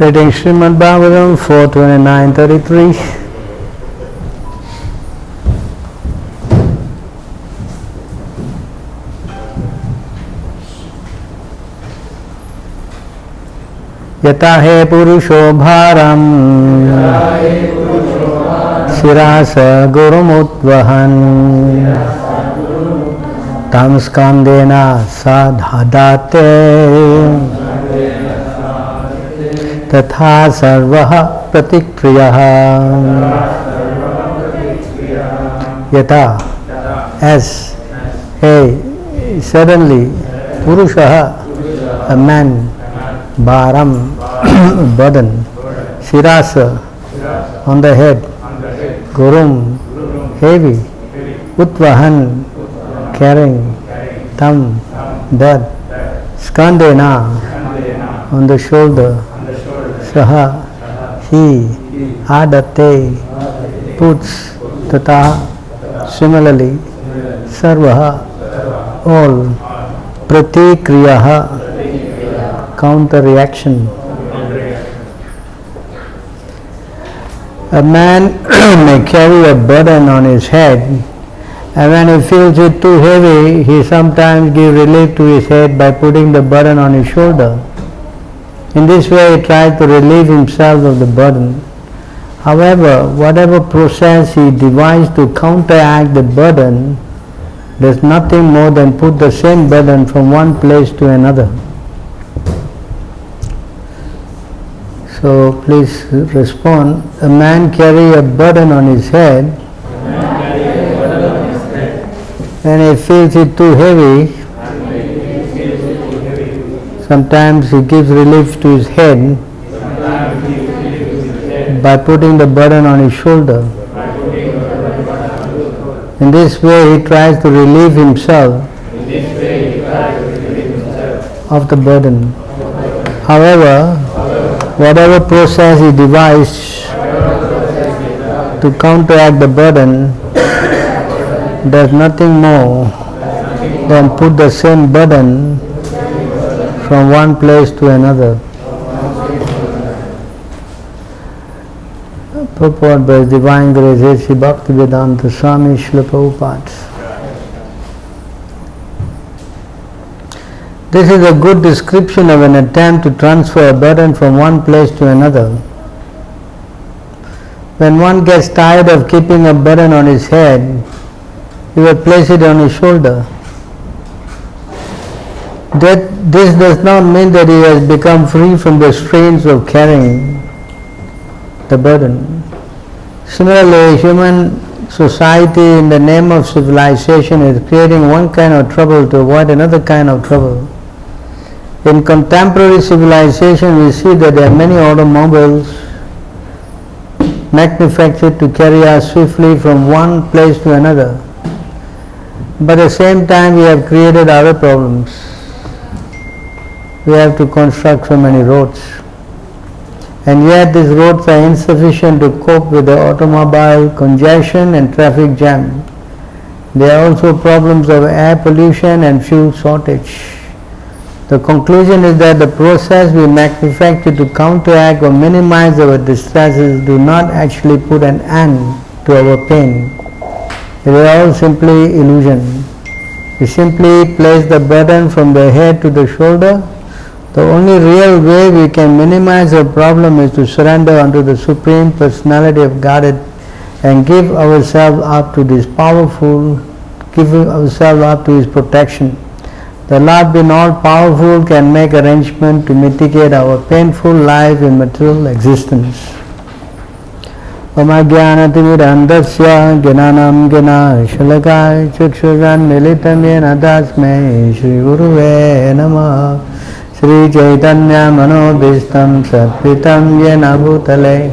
Reading Srimad Bhagavatam 4:29-33. Yata he purusho bharam Shirasa gurumutvahan Tam skandena sadhadate Tatha sarvaha pratikriyaha Yata, as suddenly Purushaha, a man, Bharam, burden, Shirasa, on the head, Gurum, heavy, Utvahan, carrying, Tam, that, Skandena, on the shoulder, Saha, he, Adate, puts, Tata, similarly, Sarvaha, all, Pratikriyaha, counter reaction. A man may carry a burden on his head, and when he feels it too heavy, he sometimes gives relief to his head by putting the burden on his shoulder. In this way he tries to relieve himself of the burden. However, whatever process he devised to counteract the burden does nothing more than put the same burden from one place to another. So please respond. A man carry a burden on his head. When he feels it too heavy, sometimes he gives relief to his head by putting the burden on his shoulder. In this way he tries to relieve himself of the burden. However, whatever process he devised to counteract the burden does nothing more than put the same burden from one place to another. Purport by His Divine Grace A.C. Bhaktivedanta Swami Srila Prabhupada. This is a good description of an attempt to transfer a burden from one place to another. When one gets tired of keeping a burden on his head, he will place it on his shoulder. This does not mean that he has become free from the strains of carrying the burden. Similarly, human society in the name of civilization is creating one kind of trouble to avoid another kind of trouble. In contemporary civilization, we see that there are many automobiles manufactured to carry us swiftly from one place to another. But at the same time, we have created other problems. We have to construct so many roads. And yet these roads are insufficient to cope with the automobile congestion and traffic jam. There are also problems of air pollution and fuel shortage. The conclusion is that the process we manufacture to counteract or minimize our distresses do not actually put an end to our pain. It is all simply illusion. We simply place the burden from the head to the shoulder. The only real way we can minimize our problem is to surrender unto the Supreme Personality of Godhead and give ourselves up to this powerful, give ourselves up to His protection. The Lord being all powerful can make arrangement to mitigate our painful life in material existence. Omagyanatimirandasya gnanam gnashalakaya chakshuzan militam yena tasmai Shri Guruve Namah Shri Chaitanya Manobhistam Satpitam Yena Bhutale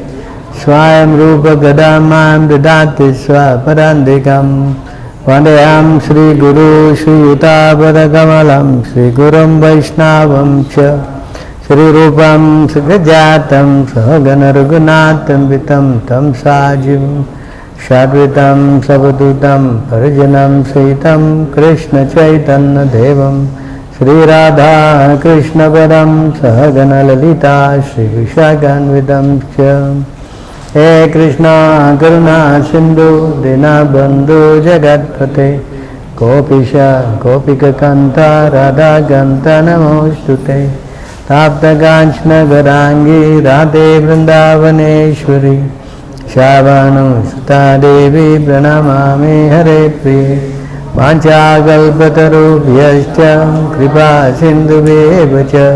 Swayam Rupa Gadamam Didati Swaparandikam Vandayam Shri Guru Shri Yutabada Kamalam Shri Gurum Vaishnavam Cha Shri Rupam Sagajatam Sahagana Raghunatam Vitam Tam Sajim Shadvitam Savadutam Parajanam Saitam Krishna Chaitanya Devam Sri Radha Krishna Padam Sahagana Lalita Shri Vishakhanvidam Cha He Krishna Karuna Sindhu Dinabandhu Jagatpate Gopisha Gopika Kanta Radha Ganta Namostute Tapta Ganchna Garangi Radhe Vrindavaneshwari Shavanu Sutta Devi Pranamami Hare Priye Vanchakalpatarubhyascha Kripa Sindhubheva cha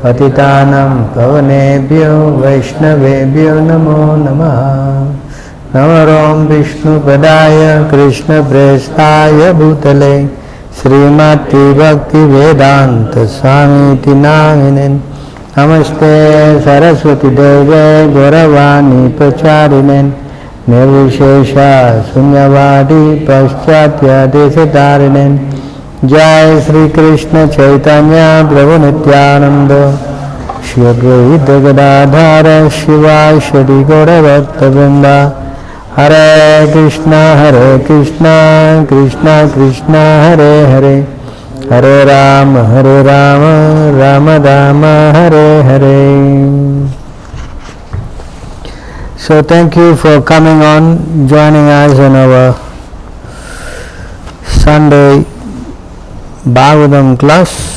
Patitanam Pavanebhyo Vaishnavebhyo Namo Namaha Namarom Vishnu Padaya Krishna Prestaya Bhutale Srimati Bhakti Vedanta Swamiti Namine Namaste Saraswati Deve Gauravani Pacharinen Nirvishesha Sunyavadi Paschatya Desatarinen Jai Sri Krishna Chaitanya Prabhu Nityananda Shri Advaita Gadadhara Shiva Shri Gauravakta Vrinda Hare Krishna Krishna Krishna Hare Hare Hare Rama Rama Rama Hare Hare. So thank you for coming on, joining us in our Sunday Bhagavatam class.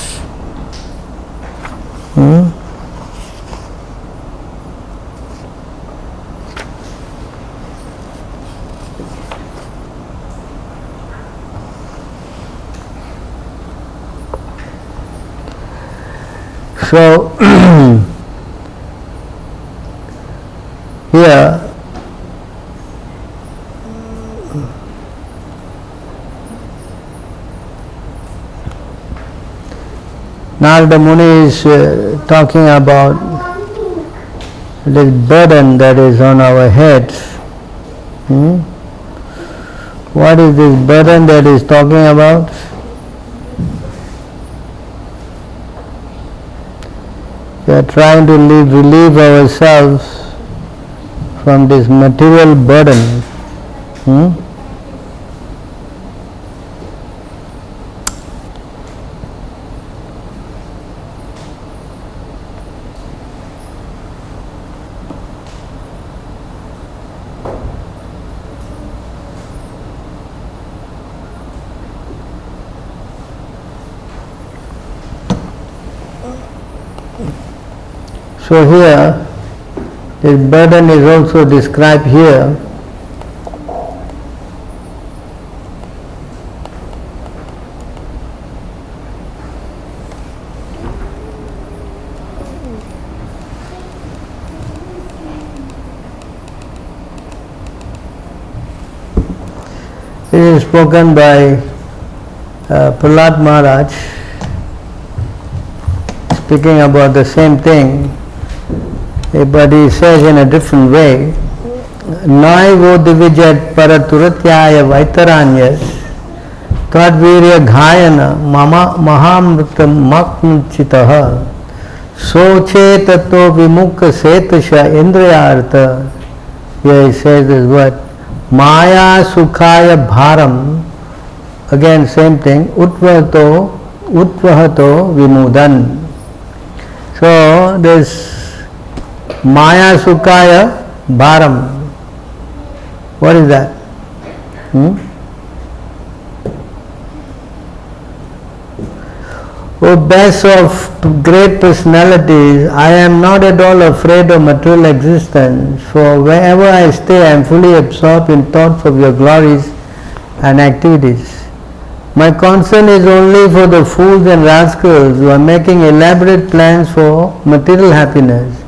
So here Narada Muni is talking about this burden that is on our heads. What is this burden that he is talking about? We are trying to relieve ourselves from this material burden. So here, this burden is also described here. It is spoken by Prahlad Maharaj, speaking about the same thing. But he says in a different way, Naivo divijat paraturatyaya vaitaranyas tadvirya ghayana mahamritam maknchitaha soche tato vimukha setasha indriyartha. Here he says this word, Maya sukhaya bharam, again same thing, utvahato vimudan. So this Maya Sukhaya Bharam. What is that? O best of great personalities, I am not at all afraid of material existence, for wherever I stay I am fully absorbed in thoughts of your glories and activities. My concern is only for the fools and rascals who are making elaborate plans for material happiness,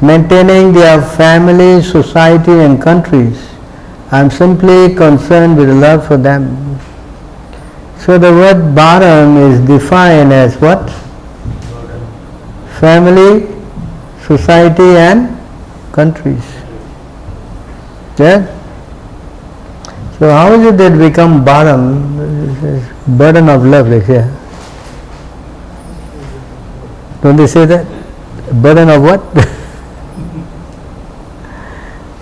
maintaining their families, society and countries. I am simply concerned with love for them. So the word bharam is defined as what? Family, society and countries. Yeah? So how is it that we become bharam? Burden of love, like here. Don't they say that? Burden of what?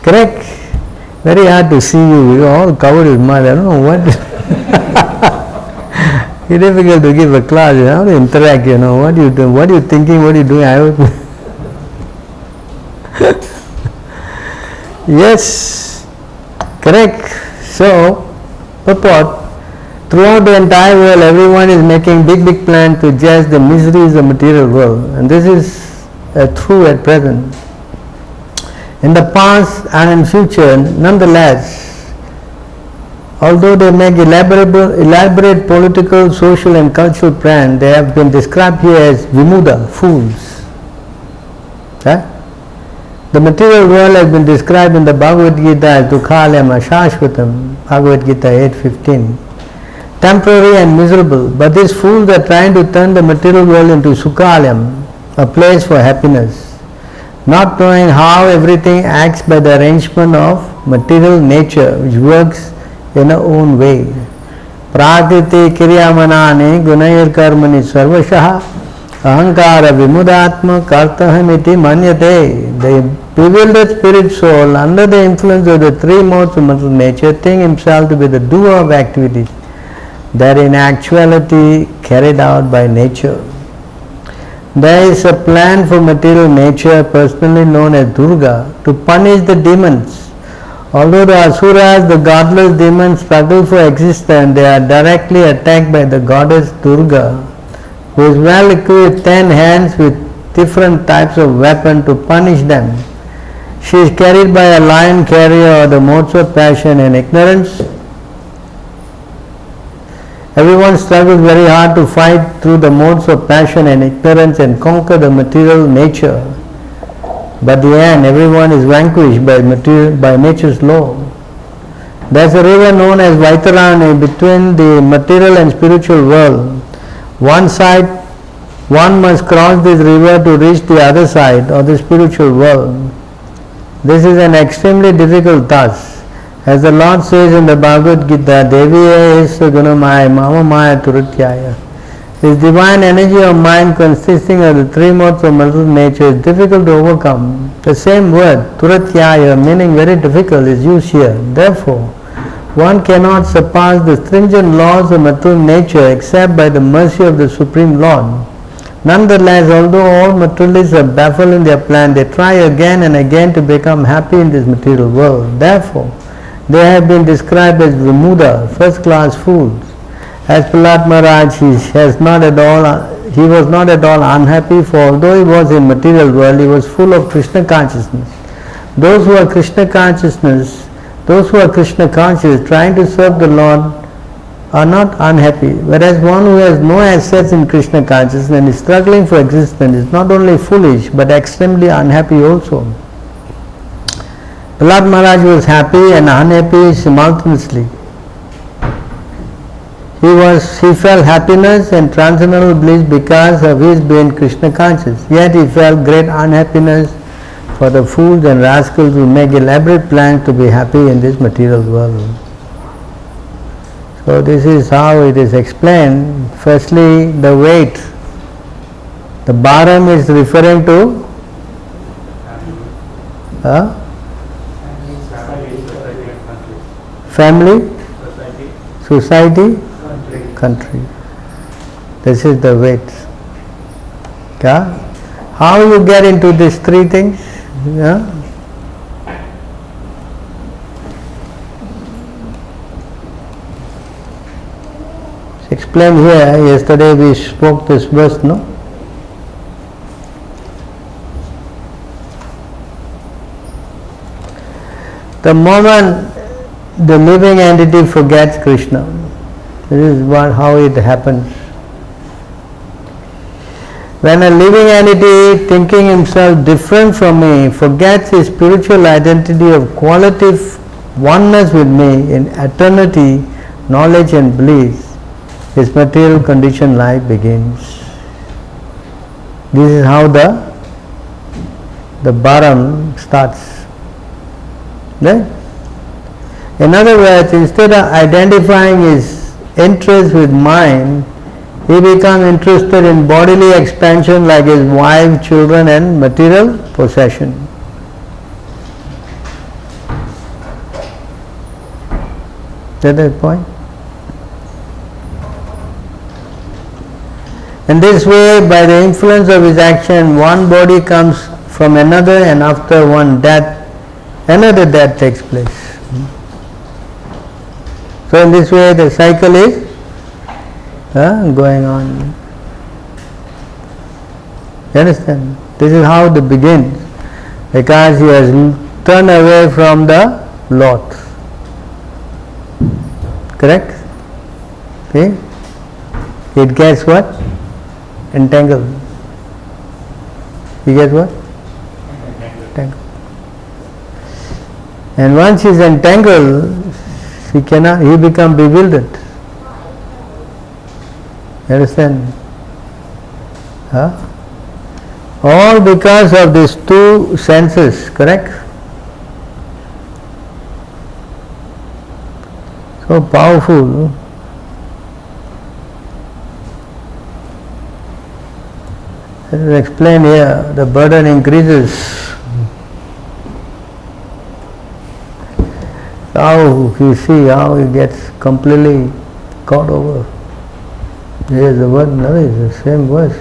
Correct? Very hard to see you. You're all covered with mud. I don't know what. It's difficult to give a class, how to interact, what you do, what you thinking, what you doing, Yes, correct. So, purport, throughout the entire world, everyone is making big plans to judge the miseries of the material world, and this is true at present. In the past and in future, nonetheless, although they make elaborate political, social and cultural plans, they have been described here as vimuda, fools. The material world has been described in the Bhagavad Gita as dukhalayam ashashvatam, Bhagavad Gita 8:15. Temporary and miserable, but these fools are trying to turn the material world into sukhalayam, a place for happiness, not knowing how everything acts by the arrangement of material nature, which works in our own way. Prakriti kiryamanani gunayir karmani sarvashaha ahankara vimudatma kartahamiti manyate. The bewildered spirit soul, under the influence of the three modes of mental nature, thinks himself to be the doer of activities that in actuality carried out by nature. There is a plan for material nature, personally known as Durga, to punish the demons. Although the asuras, the godless demons, struggle for existence, they are directly attacked by the goddess Durga, who is well equipped with 10 hands with different types of weapons to punish them. She is carried by a lion carrier or the modes of passion and ignorance. Everyone struggles very hard to fight through the modes of passion and ignorance and conquer the material nature. But in the end, everyone is vanquished by nature's law. There is a river known as Vaitarani between the material and spiritual world. One must cross this river to reach the other side of the spiritual world. This is an extremely difficult task. As the Lord says in the Bhagavad Gita, Deviya esa gunamaya mama maya turutyaya. This divine energy of mind consisting of the three modes of mental nature is difficult to overcome. The same word, turatyaya, meaning very difficult, is used here. Therefore, one cannot surpass the stringent laws of material nature except by the mercy of the Supreme Lord. Nonetheless, although all materialists are baffled in their plan, they try again and again to become happy in this material world. Therefore, they have been described as vimuda, first-class fools. As Prahlad Maharaj, he was not at all unhappy, for although he was in material world, he was full of Krishna consciousness. Those who are Krishna conscious, trying to serve the Lord, are not unhappy, whereas one who has no assets in Krishna consciousness and is struggling for existence is not only foolish but extremely unhappy also. Prahlad Maharaj was happy and unhappy simultaneously. He felt happiness and transcendental bliss because of his being Krishna conscious, yet he felt great unhappiness for the fools and rascals who make elaborate plans to be happy in this material world. So this is how it is explained. Firstly, the weight. The bharam is referring to family, society, country. This is the weight. Yeah? How you get into these three things? Yeah? Explained here. Yesterday we spoke this verse, no? The moment the living entity forgets Krishna, this is how it happens. When a living entity, thinking himself different from me, forgets his spiritual identity of qualitative oneness with me in eternity, knowledge and bliss, his material conditioned life begins. This is how the bharam starts. Right? In other words, instead of identifying his interest with mind, he becomes interested in bodily expansion like his wife, children and material possession. Is that the point? In this way, by the influence of his action, one body comes from another, and after one death, another death takes place. So in this way the cycle is going on. You understand? This is how it begins, because he has turned away from the Lord. Correct? See? It gets what? Entangled. He gets what? Entangled. And once he is entangled, he become bewildered. You understand? All because of these two senses, correct? So powerful. Let us explain here, the burden increases. How you see how he gets completely caught over. There is the word, no, it's the same verse.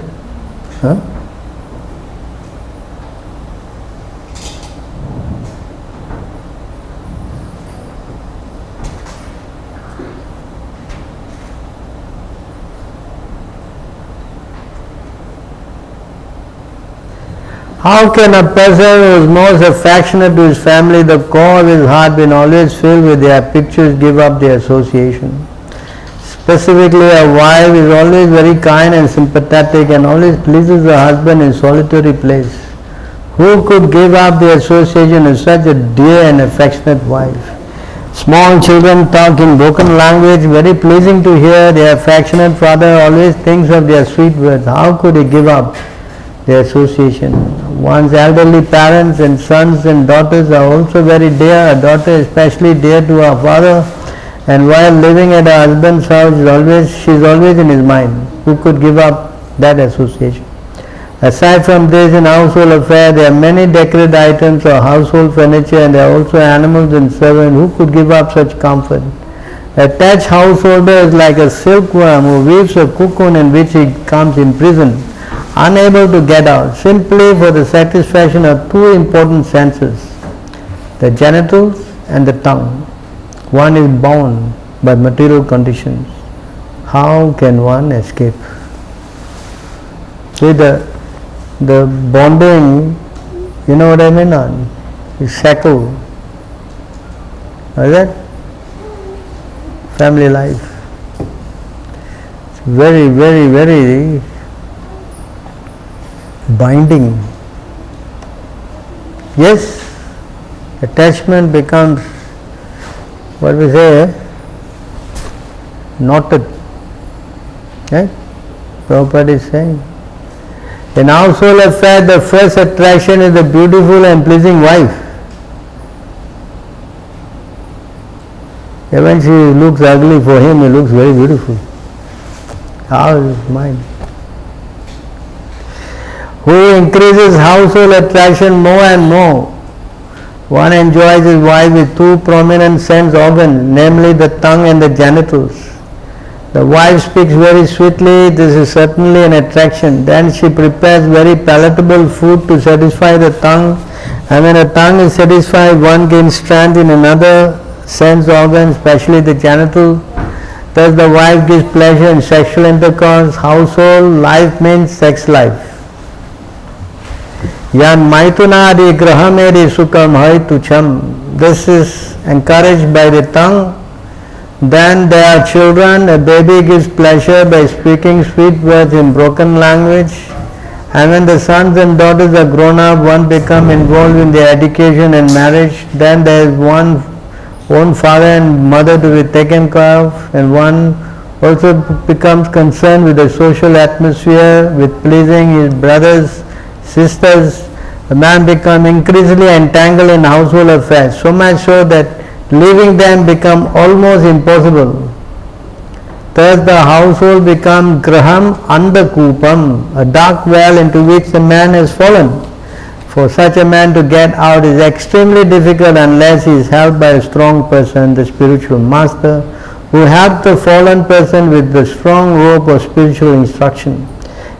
How can a person who is most affectionate to his family, the core of his heart been always filled with their pictures, give up the association? Specifically, a wife is always very kind and sympathetic and always pleases her husband in solitary place. Who could give up the association of such a dear and affectionate wife? Small children talk in broken language, very pleasing to hear. Their affectionate father always thinks of their sweet words. How could he give up the association? One's elderly parents and sons and daughters are also very dear. A daughter especially dear to her father, and while living at her husband's house, she is always in his mind. Who could give up that association? Aside from this, in household affairs, there are many decorated items or household furniture, and there are also animals and servants. Who could give up such comfort? A attached householder is like a silkworm who weaves a cocoon in which he comes imprisoned, unable to get out, simply for the satisfaction of two important senses, the genitals and the tongue. One is bound by material conditions. How can one escape? See, the bonding, you know what I mean, is shackle. Is that? Family life. It's very, very, very binding. Yes, attachment becomes, what we say, knotted. Right? Prabhupada is saying. In household affair, the first attraction is the beautiful and pleasing wife. Even she looks ugly, for him he looks very beautiful. How is his mind? Who increases household attraction more and more? One enjoys his wife with two prominent sense organs, namely the tongue and the genitals. The wife speaks very sweetly, this is certainly an attraction. Then she prepares very palatable food to satisfy the tongue, and when the tongue is satisfied, one gains strength in another sense organ, especially the genital. Thus the wife gives pleasure in sexual intercourse. Household life means sex life. Yan maitunadi grahamedi sukam haitucham. This is encouraged by the tongue. Then there are children. A baby gives pleasure by speaking sweet words in broken language. And when the sons and daughters are grown up, one becomes involved in their education and marriage. Then there is one own father and mother to be taken care of, and one also becomes concerned with the social atmosphere, with pleasing his brothers, sisters. The man becomes increasingly entangled in household affairs, so much so that leaving them becomes almost impossible. Thus the household becomes graham andakupam, a dark well into which the man has fallen. For such a man to get out is extremely difficult unless he is helped by a strong person, the spiritual master, who helps the fallen person with the strong rope of spiritual instruction.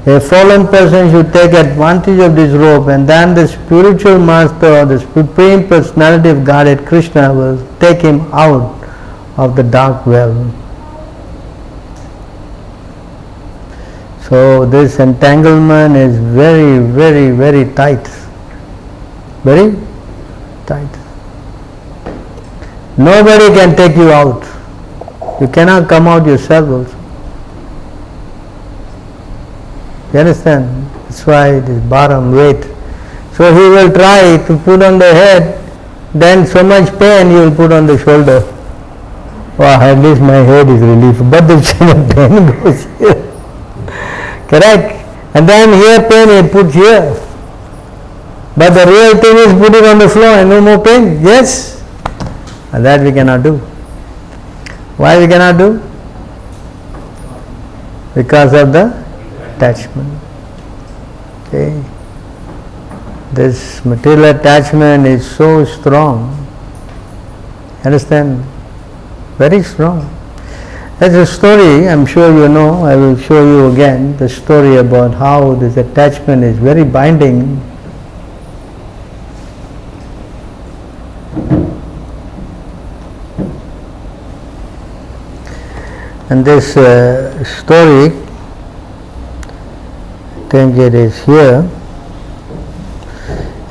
A fallen person should take advantage of this rope, and then the spiritual master or the supreme personality of Godhead Krishna will take him out of the dark well. So this entanglement is very, very, very tight. Very tight. Nobody can take you out. You cannot come out yourself also. You understand? That's why it is bottom weight. So he will try to put on the head, then so much pain he will put on the shoulder. Well, at least my head is relieved, but the pain goes here. Correct? And then here pain he puts here. But the real thing is put it on the floor and no more pain. Yes? And that we cannot do. Why we cannot do? Because of the attachment. Okay. This material attachment is so strong. Understand? Very strong. There's a story, I'm sure you know, I will show you again the story about how this attachment is very binding. And this story, I think it is here.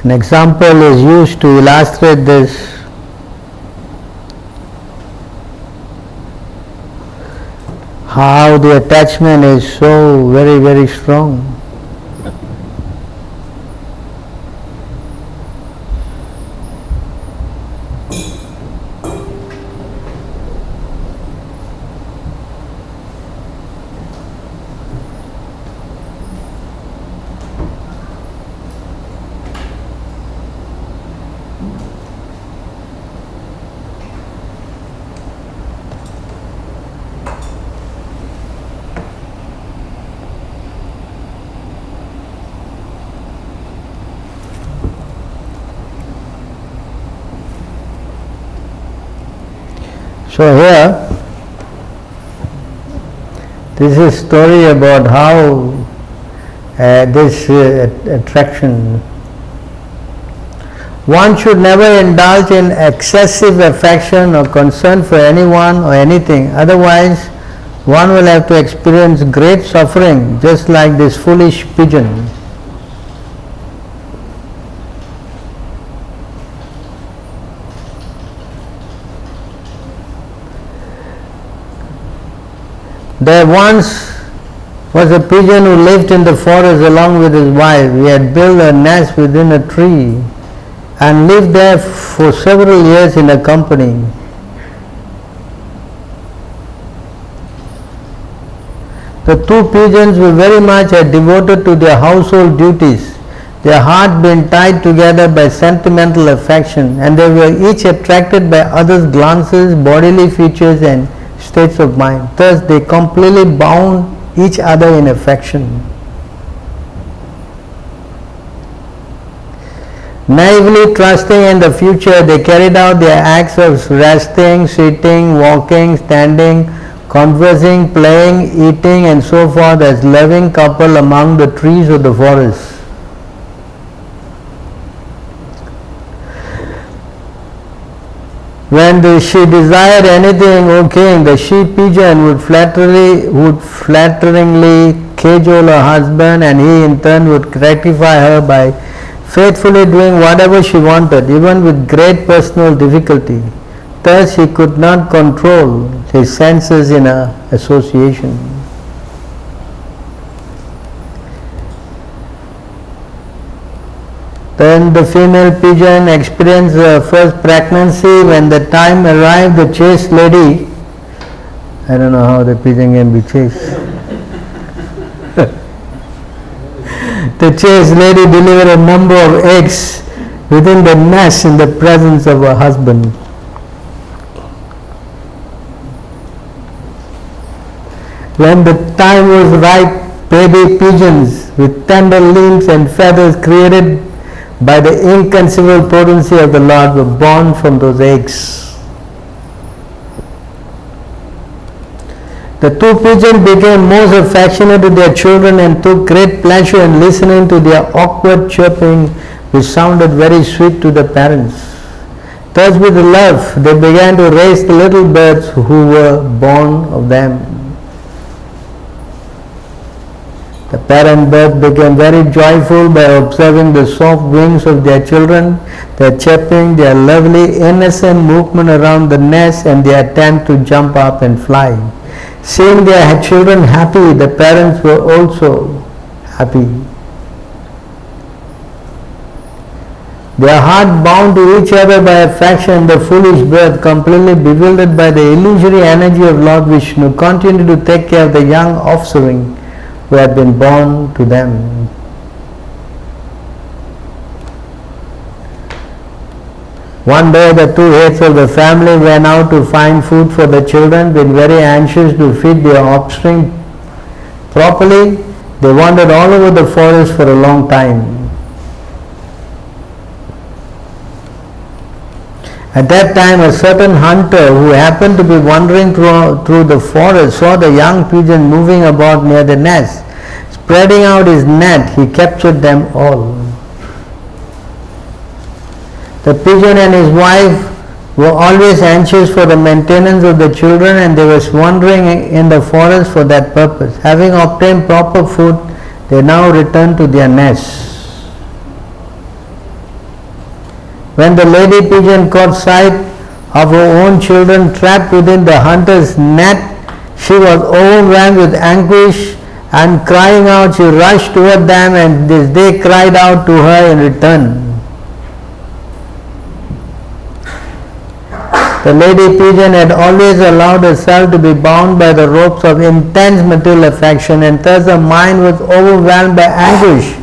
An example is used to illustrate this. How the attachment is so very, very strong. So here, this is a story about how this attraction. One should never indulge in excessive affection or concern for anyone or anything, otherwise one will have to experience great suffering, just like this foolish pigeon. There once was a pigeon who lived in the forest along with his wife. He had built a nest within a tree and lived there for several years in a company. The two pigeons were very much devoted to their household duties, their hearts being tied together by sentimental affection, and they were each attracted by others' glances, bodily features and states of mind. Thus they completely bound each other in affection. Naively trusting in the future, they carried out their acts of resting, sitting, walking, standing, conversing, playing, eating and so forth as loving couple among the trees of the forest. When she desired anything, O king, the she pigeon would flatteringly cajole her husband, and he in turn would gratify her by faithfully doing whatever she wanted, even with great personal difficulty. Thus he could not control his senses in her association. Then the female pigeon experienced her first pregnancy. When the time arrived, the chaste lady, I don't know how the pigeon can be chaste. The chaste lady delivered a number of eggs within the nest in the presence of her husband. When the time was ripe, baby pigeons with tender limbs and feathers created by the inconceivable potency of the Lord were born from those eggs. The two pigeons became most affectionate to their children and took great pleasure in listening to their awkward chirping, which sounded very sweet to the parents. Thus with love they began to raise the little birds who were born of them. The parent birds became very joyful by observing the soft wings of their children, their chirping, their lovely innocent movement around the nest, and their attempt to jump up and fly. Seeing their children happy, the parents were also happy. Their heart bound to each other by affection, the foolish bird, completely bewildered by the illusory energy of Lord Vishnu, continued to take care of the young offspring who had been born to them. One day the two heads of the family went out to find food for the children, being very anxious to feed their offspring properly. They wandered all over the forest for a long time. At that time a certain hunter who happened to be wandering through the forest saw the young pigeon moving about near the nest. Spreading out his net, he captured them all. The pigeon and his wife were always anxious for the maintenance of the children, and they were wandering in the forest for that purpose. Having obtained proper food, they now returned to their nests. When the lady pigeon caught sight of her own children trapped within the hunter's net, she was overwhelmed with anguish, and crying out, she rushed toward them, and they cried out to her in return. The lady pigeon had always allowed herself to be bound by the ropes of intense material affection, and thus her mind was overwhelmed by anguish.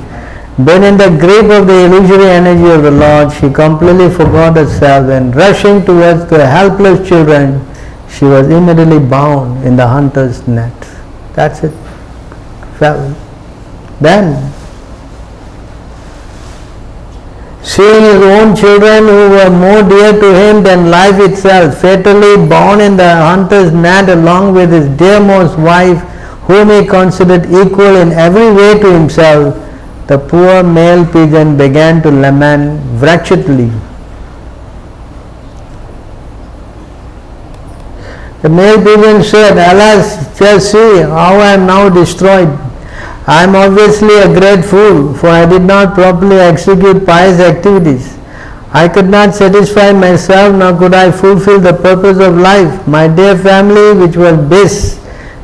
Being in the grip of the illusory energy of the Lord, she completely forgot herself, and rushing towards the helpless children, she was immediately bound in the hunter's net. That's it. Then, seeing his own children who were more dear to him than life itself, fatally bound in the hunter's net along with his dearmost wife, whom he considered equal in every way to himself, the poor male pigeon began to lament wretchedly. The male pigeon said, "Alas, just see how I am now destroyed. I am obviously a great fool, for I did not properly execute pious activities. I could not satisfy myself, nor could I fulfill the purpose of life. My dear family, which was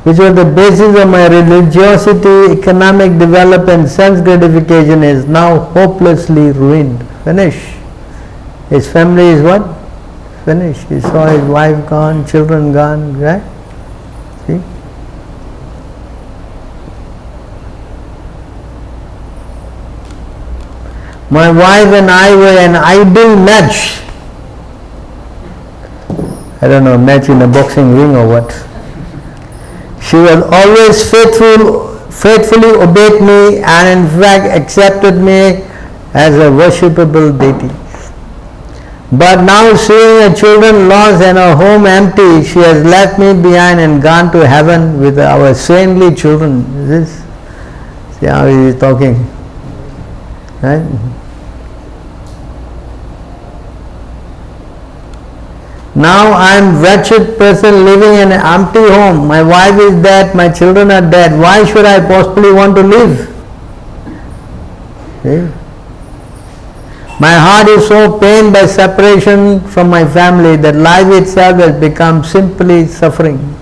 the basis of my religiosity, economic development, sense gratification, is now hopelessly ruined." Finish. His family is what? Finished. He saw his wife gone, children gone, right? See? My wife and I were an ideal match. I don't know, match in a boxing ring or what. She was always faithfully obeyed me, and in fact accepted me as a worshipable deity. But now, seeing her children lost and her home empty, she has left me behind and gone to heaven with our saintly children. See how he is talking, right? Now I am wretched person living in an empty home. My wife is dead, my children are dead. Why should I possibly want to live? See? My heart is so pained by separation from my family that life itself has become simply suffering.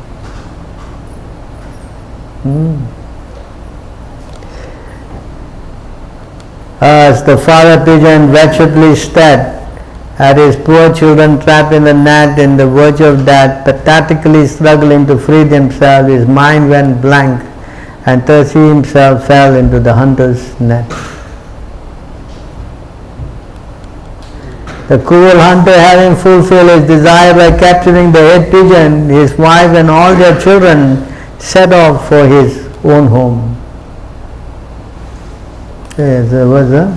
As the father pigeon wretchedly stared at his poor children trapped in the net in the verge of death, pathetically struggling to free themselves, his mind went blank, and thus he himself fell into the hunter's net. The cruel hunter, having fulfilled his desire by capturing the head pigeon, his wife and all their children set off for his own home. Yes, there was a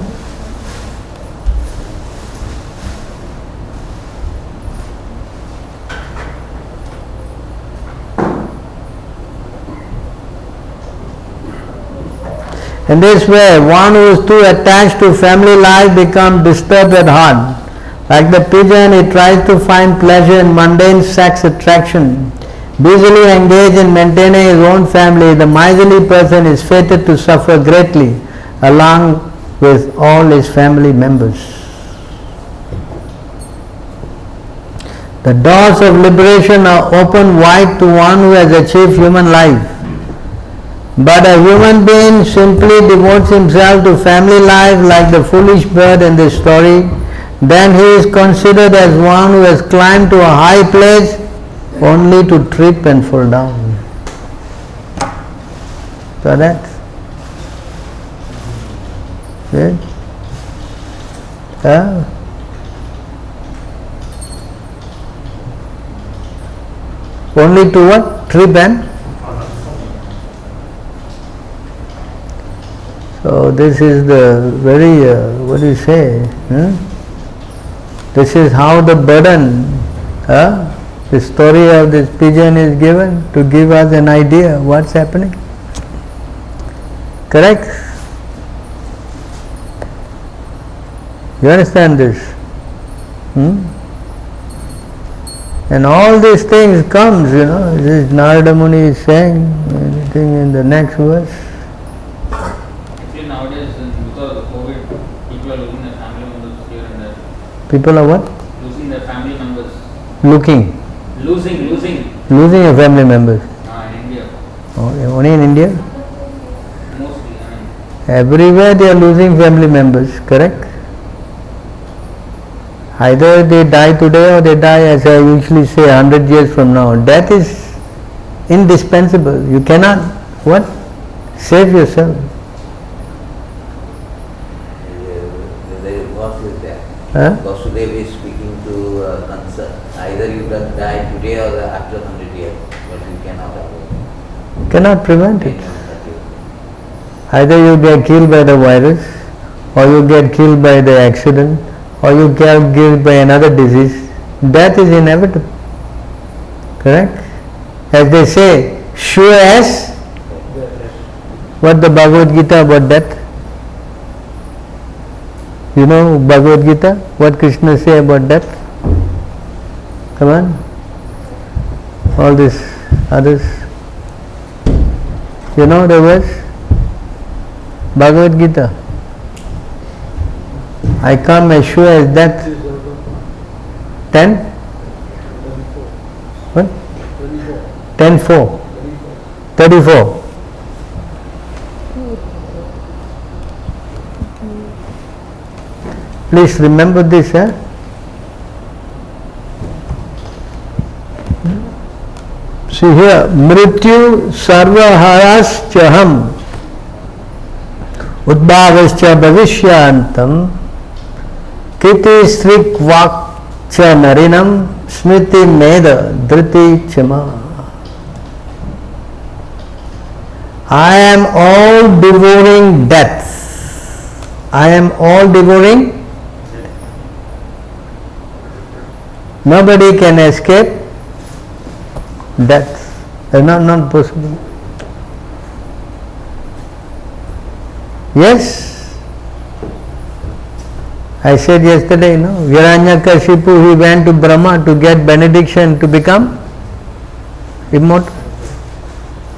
In this way, one who is too attached to family life becomes disturbed at heart. Like the pigeon, he tries to find pleasure in mundane sex attraction. Busily engaged in maintaining his own family, the miserly person is fated to suffer greatly along with all his family members. The doors of liberation are open wide to one who has achieved human life. But a human being simply devotes himself to family life like the foolish bird in this story, then he is considered as one who has climbed to a high place only to trip and fall down. So that's it. Only to what? Trip and? So this is the very, what do you say? This is how the burden, the story of this pigeon is given to give us an idea what's happening. Correct? You understand this? And all these things comes, this Narada Muni is saying anything in the next verse. Actually nowadays, because of COVID, people are losing their family members here and there. People are what? Losing their family members. Losing Losing a family members. in India. Only in India? Mostly, Everywhere they are losing family members, correct? Either they die today or they die, as I usually say, 100 years from now. Death is indispensable. You cannot, what? Save yourself. What is that? Huh? Vasudeva is speaking to Kansa. Either you can die today or after 100 years, but you cannot avoid. Cannot prevent it. Either you get killed by the virus, or you get killed by the accident, or you get killed by another disease. Death is inevitable. Correct? As they say, sure as what the Bhagavad Gita about death. You know Bhagavad Gita? What Krishna say about death? Come on. All these others. You know the verse? Bhagavad Gita. I come as sure as death. 10? What? 10:4. 34. Please remember this, See here, Mrityu sarvahayaschaham udbhavascha bhavishyantam kiti srik vakcha narinam smriti meda dhriti chama. I am all devouring death. I am all devouring. Nobody can escape death. It's not possible. Yes, I said yesterday, Hiranyakashipu, he went to Brahma to get benediction to become immortal.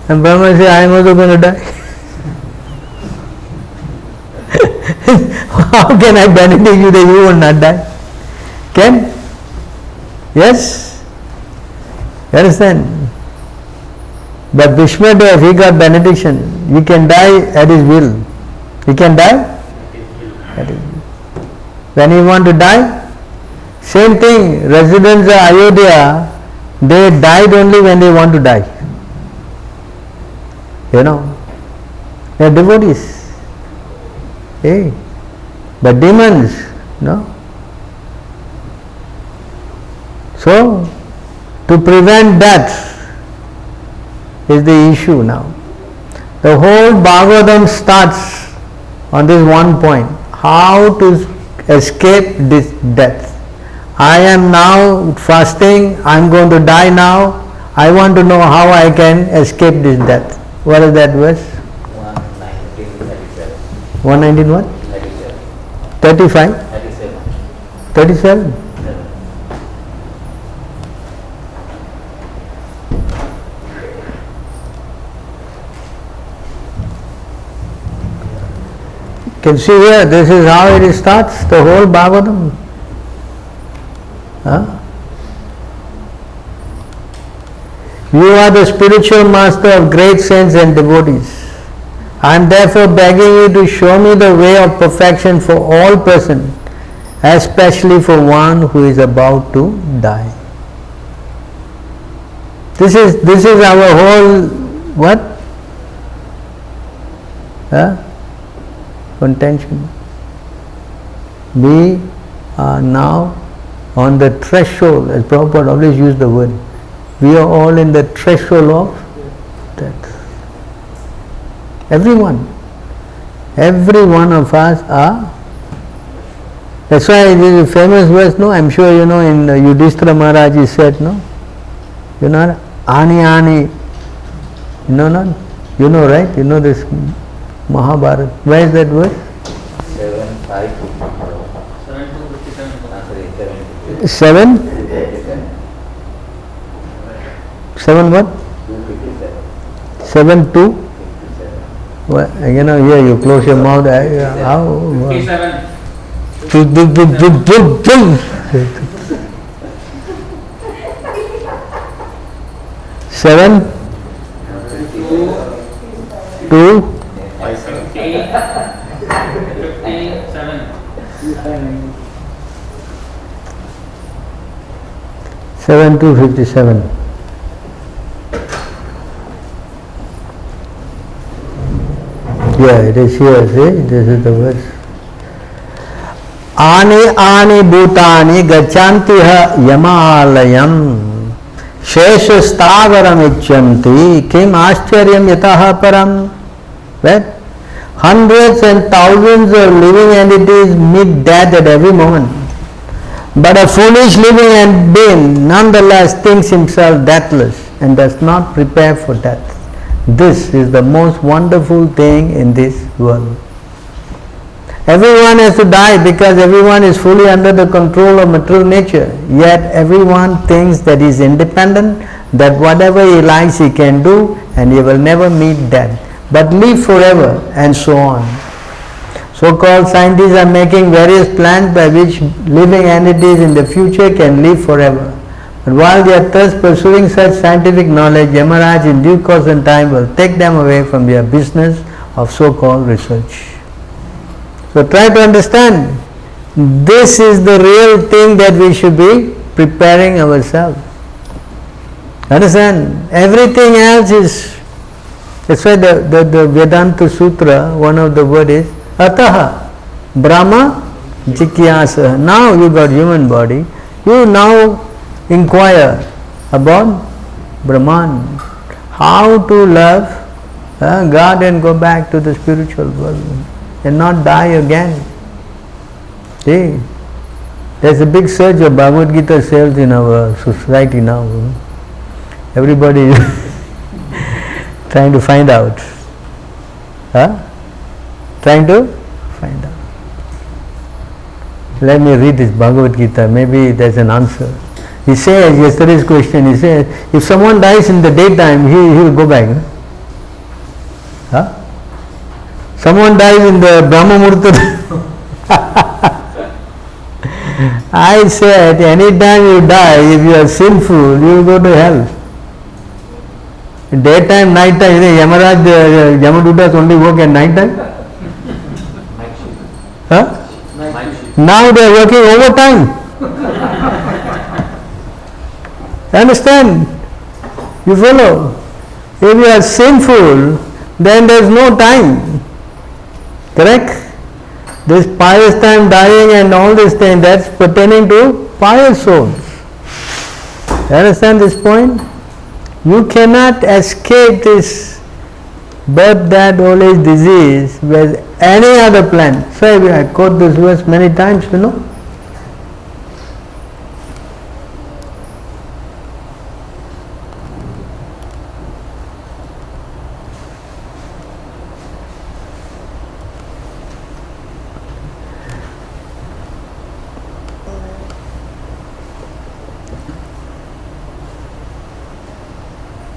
And Brahma said, I am also going to die. How can I benedict you that you will not die? Can? Yes? You understand? But Bhishmadev, he got benediction. He can die at his will. He can die at his will. When he want to die, same thing, residents of Ayodhya, they died only when they want to die. They are devotees. Hey, but demons, no? So, to prevent death is the issue now. The whole Bhagavatam starts on this one point. How to escape this death. I am now fasting, I am going to die now. I want to know how I can escape this death. What is that verse? 1:19:37. 119 what? 37. 35? 37. 37? You can see here, this is how it starts, the whole Bhagavatam. Huh? You are the spiritual master of great saints and devotees. I am therefore begging you to show me the way of perfection for all present, especially for one who is about to die. This is our whole what? Contention. We are now on the threshold, as Prabhupada always used the word. We are all in the threshold of death. Everyone. Every one of us are. That's why there is a famous verse, no? I'm sure you know, in Yudhishthira Maharaj he said, no? You know, Ani Ani. You know not? You know, right? You know this Mahabharata. Where is that verse? 7, 5, 7 to 57. 7? 7 what? 257. 7 2? 57. Well, you know, here you close your mouth. How? 57. 7 2 7 to 57. Yeah, it is here, see, this is the verse. Ani ani bhutani gachanti yamalayam sheshastavaram icchanti kim ashcharyam yataha param. Right? Hundreds and thousands of living entities meet death at every moment. But a foolish living being nonetheless thinks himself deathless and does not prepare for death. This is the most wonderful thing in this world. Everyone has to die because everyone is fully under the control of material nature. Yet everyone thinks that he is independent, that whatever he likes he can do, and he will never meet death, but live forever, and so on. So-called scientists are making various plans by which living entities in the future can live forever. But while they are thus pursuing such scientific knowledge, Yamaraj in due course and time will take them away from their business of so-called research. So try to understand, this is the real thing that we should be preparing ourselves. Understand? Everything else is, that's why the Vedanta Sutra, one of the words is Ataha Brahma Jikyasa. Now you got human body, you now inquire about Brahman, how to love God and go back to the spiritual world and not die again. See, there's a big surge of Bhagavad Gita sales in our society now. Everybody is trying to find out. Trying to find out. Let me read this Bhagavad Gita, maybe there's an answer. He says, yesterday's question, he says, if someone dies in the daytime, he will go back. Someone dies in the Brahma Murta. I said, anytime you die, if you are sinful, you will go to hell. Daytime, night time, Yamaraj, Yamadutas only work at night time? Now they are working overtime. Understand? You follow? If you are sinful, then there is no time. Correct? This pious time, dying and all this thing, that's pertaining to pious souls. You understand this point? You cannot escape this birth, death, old age, disease with any other plan. So I quote this verse many times, you know.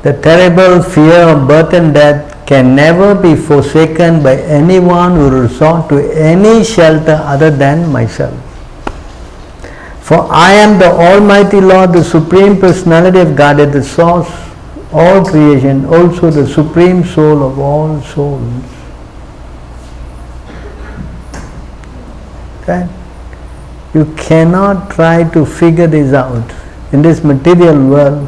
The terrible fear of birth and death can never be forsaken by anyone who resort to any shelter other than myself. For I am the Almighty Lord, the Supreme Personality of Godhead, the source of all creation, also the Supreme Soul of all souls. Okay? You cannot try to figure this out. In this material world,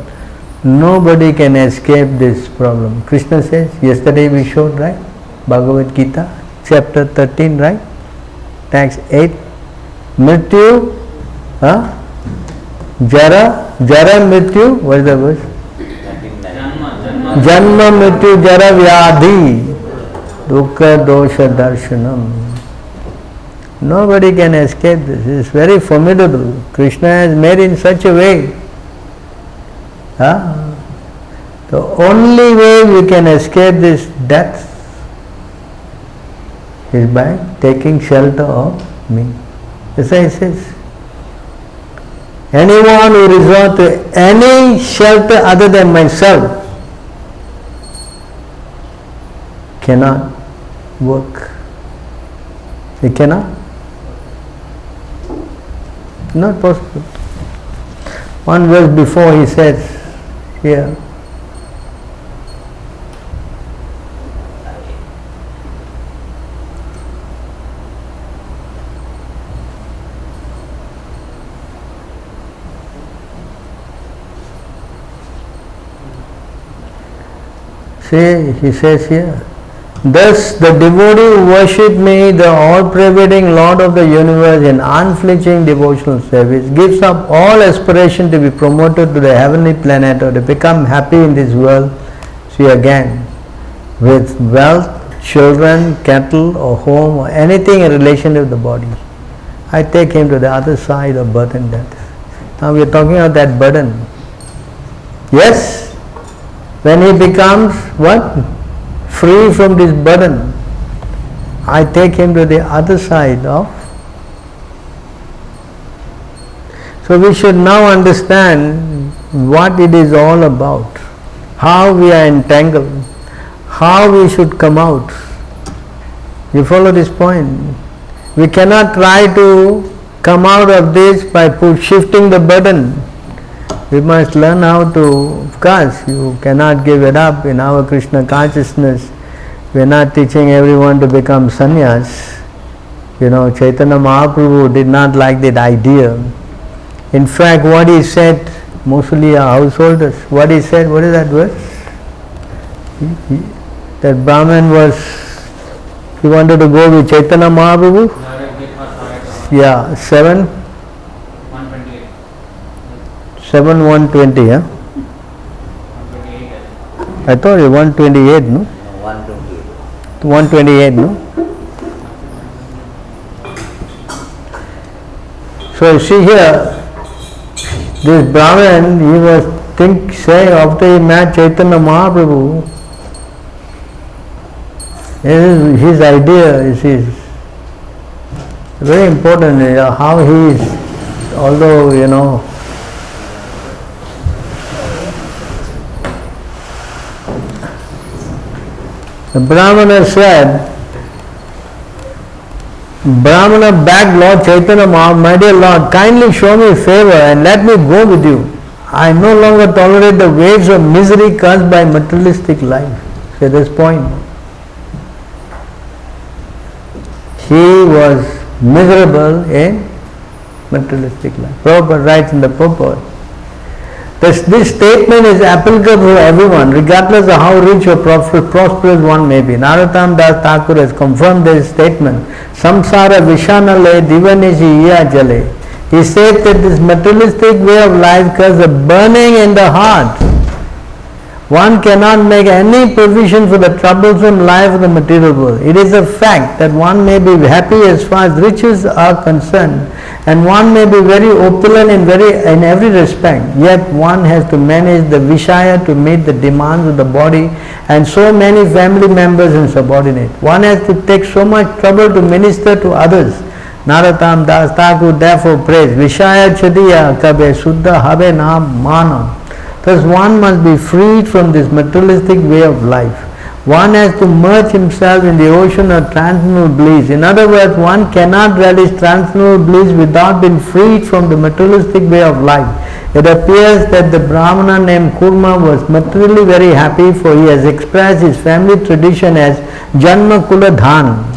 nobody can escape this problem. Krishna says, yesterday we showed, right? Bhagavad Gita, chapter 13, right? Text 8. Mrityu, Jara Mrityu, what is the verse? Janma Mrityu Jara Vyadhi Dukkha Dosha Darshanam. Nobody can escape this. It is very formidable. Krishna has made in such a way. The only way we can escape this death is by taking shelter of me. That's why it says, anyone who resorts to any shelter other than myself cannot work. He cannot. Not possible. One verse before he says here, see, he says here, thus the devotee who worship me, the all-pervading Lord of the universe, in unflinching devotional service, gives up all aspiration to be promoted to the heavenly planet or to become happy in this world. See again, with wealth, children, cattle or home or anything in relation to the body. I take him to the other side of birth and death. Now we are talking about that burden. Yes, when he becomes what? Free from this burden, I take him to the other side of. So we should now understand what it is all about, how we are entangled, how we should come out. You follow this point? We cannot try to come out of this by shifting the burden. We must learn how to, of course, you cannot give it up. In our Krishna consciousness, we are not teaching everyone to become sannyas. Chaitanya Mahaprabhu did not like that idea. In fact, what he said, mostly our householders, what he said, what is that verse? That Brahman he wanted to go with Chaitanya Mahaprabhu? Yeah, 7:120, huh? 128. I thought it was 128, no? 128, no? So you see here, this Brahman, he was saying after he met Chaitanya Mahaprabhu, his idea is very important, how he is, although, the Brahmana said, Brahmana begged Lord Chaitanya Mahaprabhu, my dear Lord, kindly show me favor and let me go with you. I no longer tolerate the waves of misery caused by materialistic life. See this point. He was miserable in materialistic life. Prabhupada writes in the purport, this statement is applicable to everyone, regardless of how rich or prosperous one may be. Narottam Das Thakur has confirmed this statement. Samsara Vishanale Divanishi Iya Jale. He said that this materialistic way of life causes a burning in the heart. One cannot make any provision for the troublesome life of the material world. It is a fact that one may be happy as far as riches are concerned, and one may be very opulent in every respect, yet one has to manage the Vishaya to meet the demands of the body and so many family members and subordinates. One has to take so much trouble to minister to others. Narottam Das Thakur therefore prays, Vishaya Chadiya Kabe Suddha Habe Naam Manam. Thus one must be freed from this materialistic way of life. One has to merge himself in the ocean of transcendental bliss. In other words, one cannot relish transcendental bliss without being freed from the materialistic way of life. It appears that the Brahmana named Kurma was materially very happy, for he has expressed his family tradition as Janma Kula Dhan.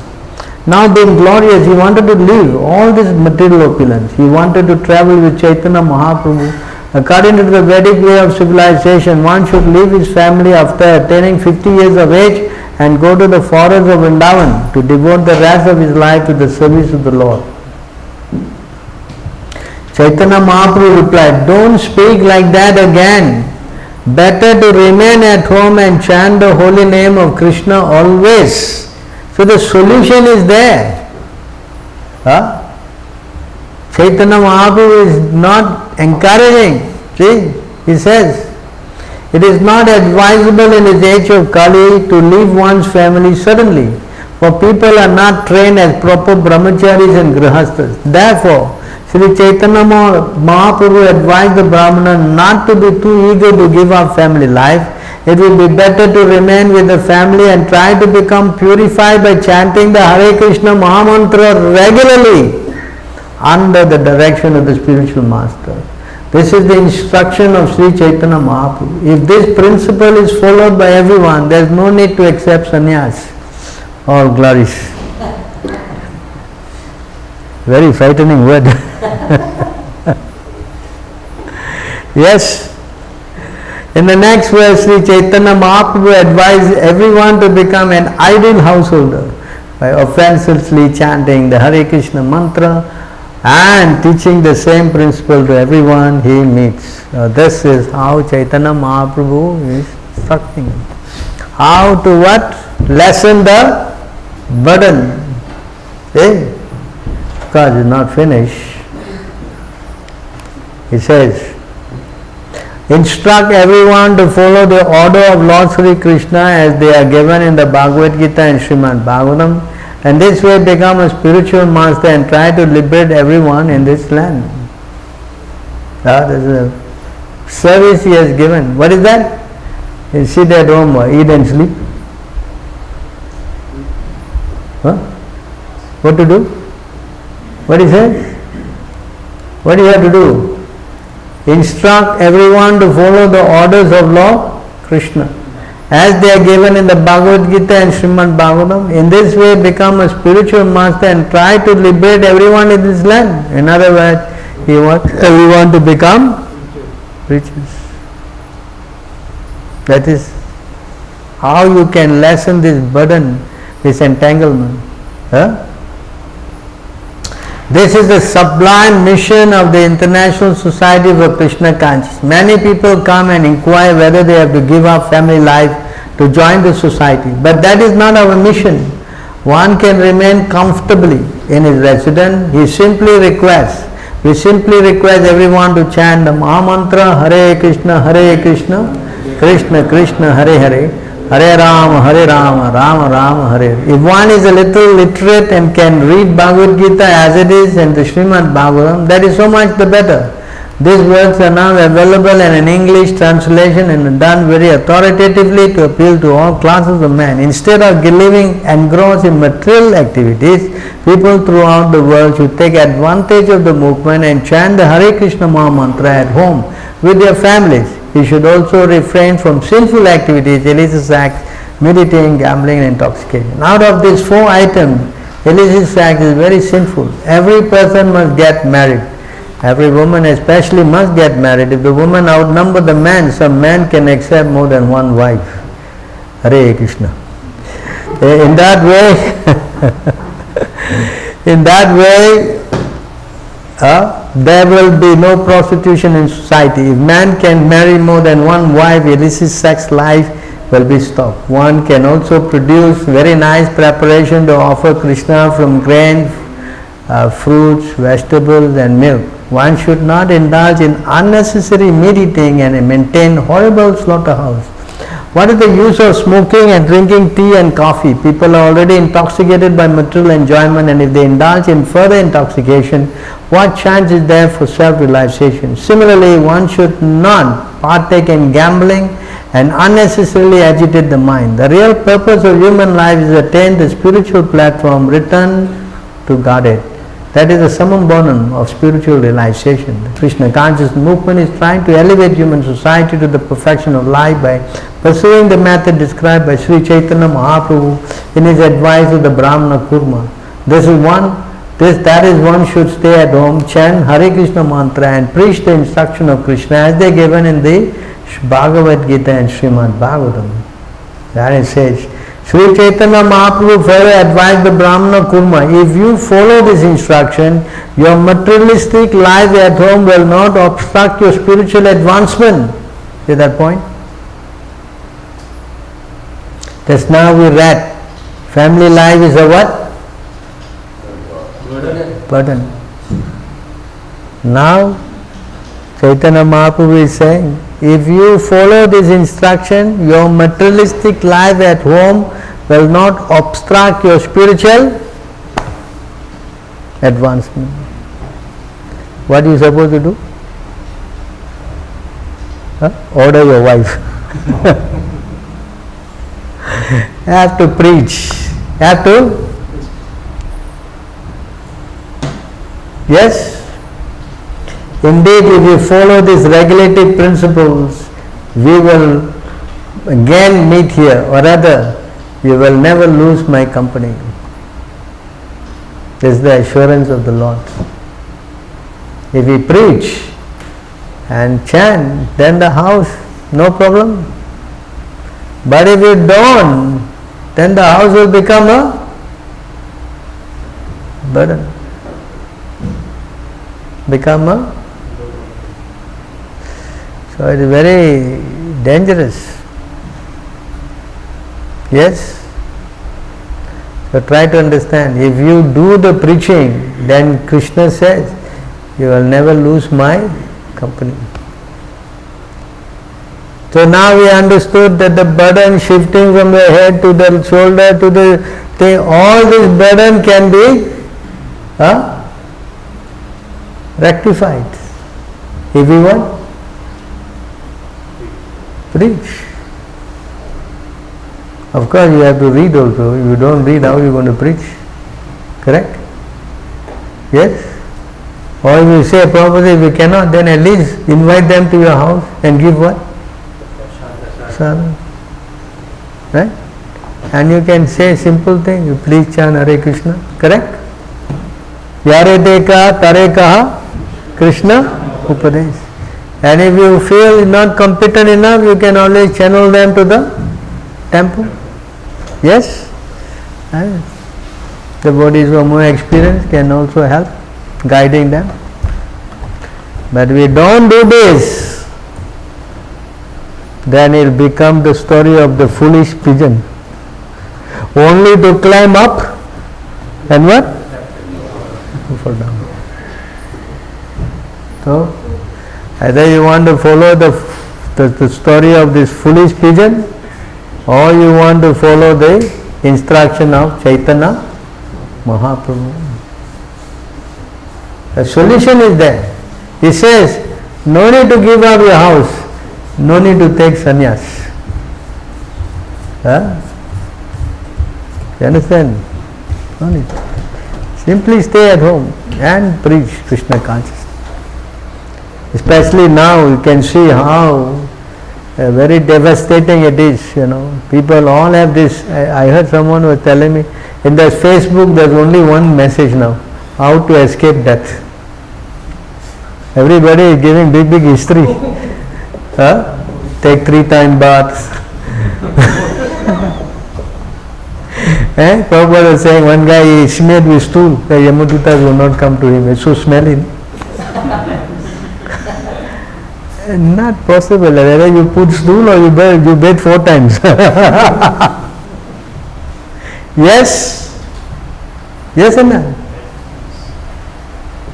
Now being glorious, he wanted to leave all this material opulence. He wanted to travel with Chaitanya Mahaprabhu. According to the Vedic way of civilization, one should leave his family after attaining 50 years of age and go to the forests of Vrindavan to devote the rest of his life to the service of the Lord. Chaitanya Mahaprabhu replied, "Don't speak like that again. Better to remain at home and chant the holy name of Krishna always." So the solution is there. Chaitanya Mahaprabhu is not encouraging. See, he says, it is not advisable in this age of Kali to leave one's family suddenly, for people are not trained as proper brahmacharis and grihasthas. Therefore, Sri Chaitanya Mahaprabhu advised the Brahmana not to be too eager to give up family life. It will be better to remain with the family and try to become purified by chanting the Hare Krishna Mahamantra regularly under the direction of the spiritual master. This is the instruction of Sri Chaitanya Mahaprabhu. If this principle is followed by everyone, there is no need to accept sannyas or glories. Very frightening word. Yes. In the next verse, Sri Chaitanya Mahaprabhu advised everyone to become an ideal householder by offensively chanting the Hare Krishna mantra and teaching the same principle to everyone he meets. This is how Chaitanya Mahaprabhu is instructing. How to what? Lessen the burden. See? Because it's not finished. He says, instruct everyone to follow the order of Lord Sri Krishna as they are given in the Bhagavad Gita and Srimad Bhagavatam, and this way become a spiritual master and try to liberate everyone in this land. That is a service he has given. What is that? You sit at home, eat and sleep. Huh? What to do? What he says? What do you have to do? Instruct everyone to follow the orders of Lord Krishna as they are given in the Bhagavad Gita and Srimad Bhagavatam. In this way become a spiritual master and try to liberate everyone in this land. In other words, he wants everyone to become preachers. That is how you can lessen this burden, this entanglement. This is the sublime mission of the International Society for Krishna Consciousness. Many people come and inquire whether they have to give up family life to join the society. But that is not our mission. One can remain comfortably in his residence. We simply request everyone to chant the Mahamantra Hare Krishna, Krishna Krishna, Hare Hare, Hare Rama, Rama Rama, Hare. If one is a little literate and can read Bhagavad Gita as it is and the Srimad Bhagavatam, that is so much the better. These works are now available in an English translation and done very authoritatively to appeal to all classes of men. Instead of living engrossed in material activities, people throughout the world should take advantage of the movement and chant the Hare Krishna Mahamantra at home with their families. We should also refrain from sinful activities, illicit acts, meditating, gambling and intoxication. Out of these 4 items, illicit acts is very sinful. Every person must get married. Every woman especially must get married. If the woman outnumber the men, some men can accept more than one wife. Hare Krishna. In that way, there will be no prostitution in society. If man can marry more than one wife, illicit sex life will be stopped. One can also produce very nice preparation to offer Krishna from grain, fruits, vegetables and milk. One should not indulge in unnecessary meat eating and maintain horrible slaughterhouse. What is the use of smoking and drinking tea and coffee? People are already intoxicated by material enjoyment, and if they indulge in further intoxication, what chance is there for self-realization? Similarly, one should not partake in gambling and unnecessarily agitate the mind. The real purpose of human life is to attain the spiritual platform, return to Godhead. That is the summum bonum of spiritual realization. The Krishna conscious movement is trying to elevate human society to the perfection of life by pursuing the method described by Sri Chaitanya Mahaprabhu in his advice of the Brahmana Kurma. That is one should stay at home, chant Hare Krishna mantra and preach the instruction of Krishna as they are given in the Bhagavad Gita and Srimad Bhagavatam. That it says, Sri Chaitanya Mahaprabhu further advised the Brahmana Kurma, if you follow this instruction, your materialistic life at home will not obstruct your spiritual advancement. See that point? Just now we read, family life is a what? Burden. Now Chaitanya Mahaprabhu is saying, if you follow this instruction, your materialistic life at home will not obstruct your spiritual advancement. What are you supposed to do? Order your wife. Have to preach. Have to? Yes? Indeed, if you follow these regulative principles, we will again meet here, or rather, you will never lose my company. This is the assurance of the Lord. If we preach and chant, then the house, no problem. But if you don't, then the house will become a burden. So it is very dangerous. Yes? So try to understand. If you do the preaching, then Krishna says, you will never lose my company. So now we understood that the burden shifting from the head to the shoulder to the thing, all this burden can be rectified. If we want, preach. Of course you have to read also. If you don't read, how are you going to preach? Correct? Yes? Or if you say properly, if you cannot, then at least invite them to your house and give what? Sadhana. Right? And you can say simple thing, you please chant Hare Krishna. Correct? Yare deka tare kaha Krishna Upadesh. And if you feel not competent enough, you can always channel them to the temple. Yes? And the bodies who are more experienced can also help guiding them. But we don't do this, then it will become the story of the foolish pigeon. Only to climb up and what? Fall down. So, either you want to follow the story of this foolish pigeon, or you want to follow the instruction of Chaitanya Mahaprabhu. The solution is there. He says, no need to give up your house, no need to take sannyas. You understand? No need. Simply stay at home and preach Krishna consciousness. Especially now, you can see how very devastating it is, you know. People all have this. I heard someone was telling me, in the Facebook there's only one message now, how to escape death. Everybody is giving big history. Take 3-time baths. Prabhupada was saying, one guy he smeared with stool, the Yamadutas will not come to him, it's so smelly. Not possible. Whether you put stool or you bathe 4 times. Yes? Yes or no?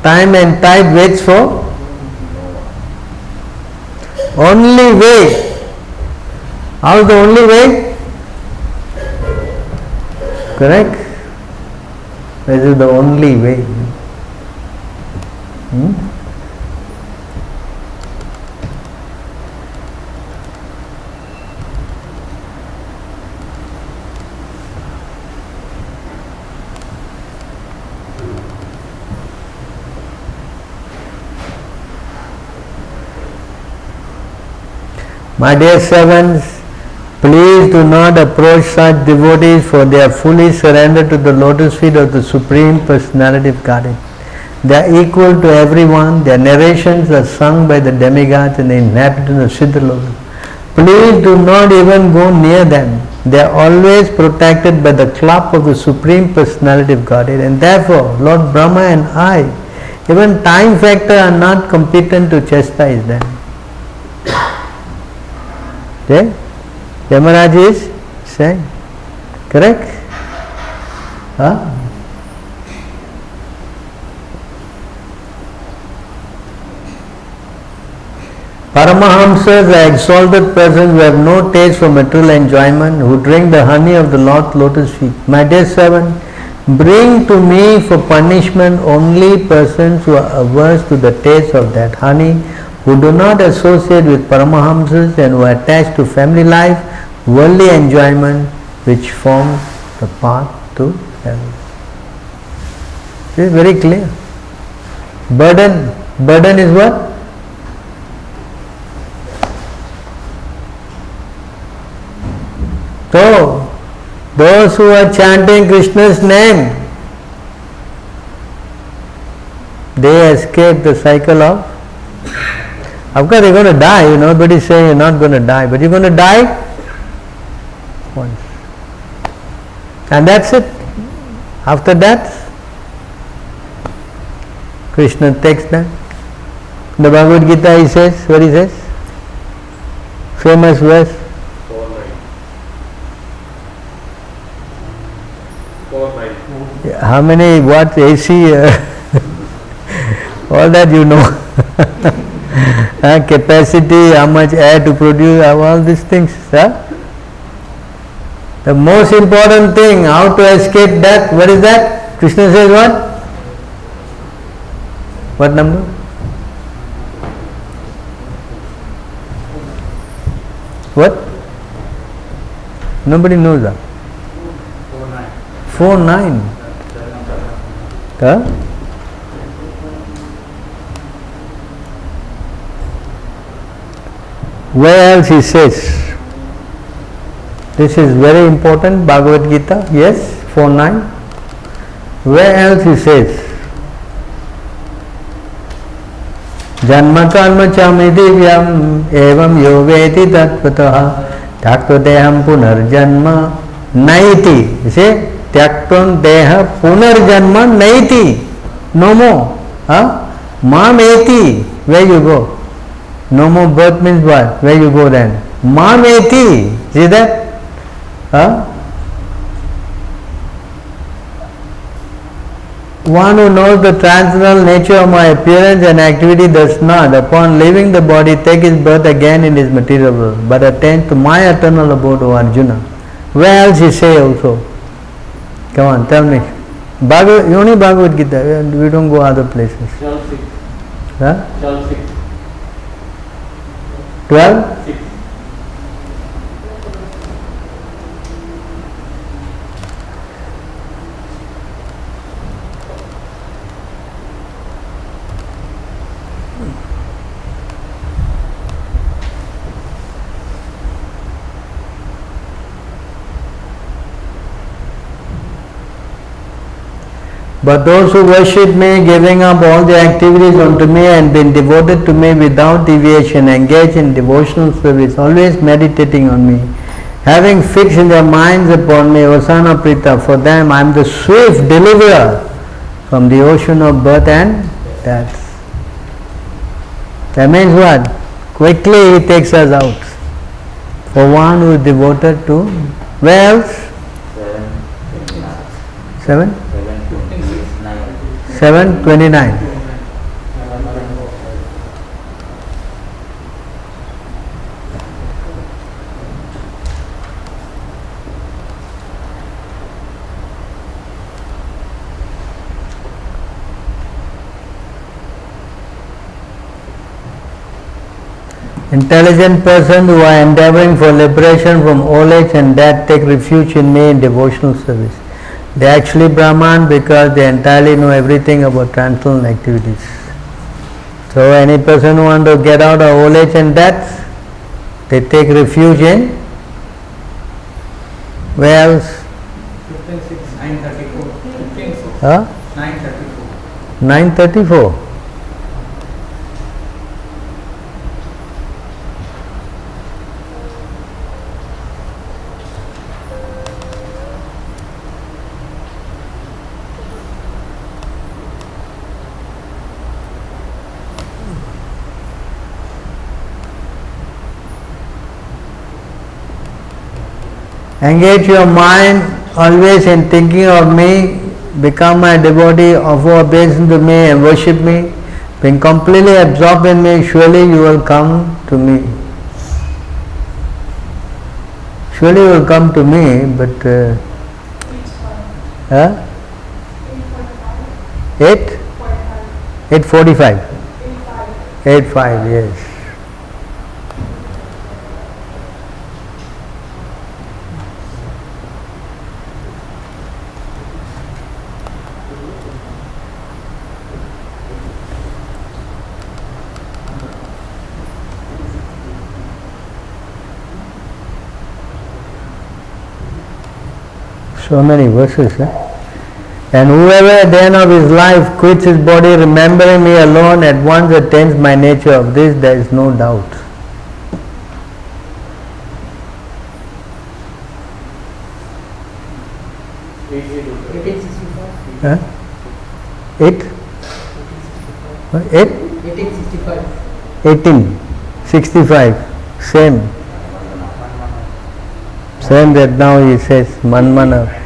Time and tide waits for? Only way How's the only way? Correct? This is the only way. My dear servants, please do not approach such devotees, for they are fully surrendered to the lotus feet of the Supreme Personality of Godhead. They are equal to everyone. Their narrations are sung by the demigods and the inhabitants of Siddhaloka. Please do not even go near them. They are always protected by the club of the Supreme Personality of Godhead, and therefore Lord Brahma and I, even time factor, are not competent to chastise them. Okay? Yamaraj is saying, correct? Huh? Paramahamsas are exalted persons who have no taste for material enjoyment, who drink the honey of the Lord's lotus feet. My dear servant, bring to me for punishment only persons who are averse to the taste of that honey, who do not associate with Paramahamsas and who are attached to family life, worldly enjoyment, which forms the path to heaven. This is very clear. Burden is what? So, those who are chanting Krishna's name, they escape the cycle of. Of course, they're going to die. Nobody's saying you're not going to die, but you're going to die once. And that's it. After that, Krishna takes them. In the Bhagavad Gita, he says, what he says? Famous verse. 4 How many watts AC? All that you know. Capacity, how much air to produce, all these things. The most important thing, how to escape death, what is that? Krishna says what? What number? What? Nobody knows that. 4-9. Huh? Where else he says? This is very important, Bhagavad Gita, yes, 4-9. Where else he says? Janma karma chamidivyam evam yoveti tatpataha tyakto deham punarjanma naiti. You see? Tyakton deha punarjanma naiti. No more. Mam eti. Where you go? No more birth means what? Where you go then? Mam eti. See that? One who knows the transcendental nature of my appearance and activity does not, upon leaving the body, take his birth again in his material world, but attains to my eternal abode, O Arjuna. Where else he say also? Come on, tell me. Only Bhagavad Gita, we don't go other places. 12? 6. But those who worship me, giving up all their activities unto me and been devoted to me without deviation, engage in devotional service, always meditating on me, having fixed in their minds upon me, Vasana Prita, for them I am the swift deliverer from the ocean of birth and death. That means what? Quickly he takes us out. For one who is devoted to, where else? 7? 7:29. Intelligent persons who are endeavoring for liberation from old age and death take refuge in me in devotional service. They are actually Brahman because they entirely know everything about transcendental activities. So any person who wants to get out of old age and death, they take refuge in where else? 934. 934. 934. Engage your mind always in thinking of me, become my devotee, offer obeisance to me and worship me. Being completely absorbed in me, surely you will come to me. Surely you will come to me, but 8? 8:45. 8:5, yes. So many verses. And whoever at the end of his life quits his body, remembering me alone, at once attains my nature. Of this there is no doubt. Huh? 8? 8? 1865. 1865. Same. Same that now he says Manmana.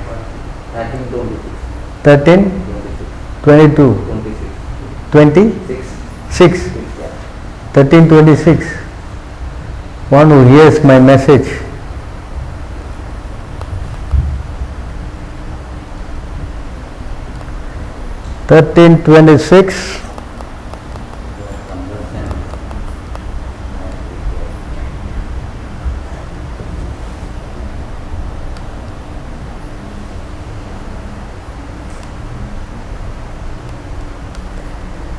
13? 22. 26. 1326. One who hears my message. Thirteen 26.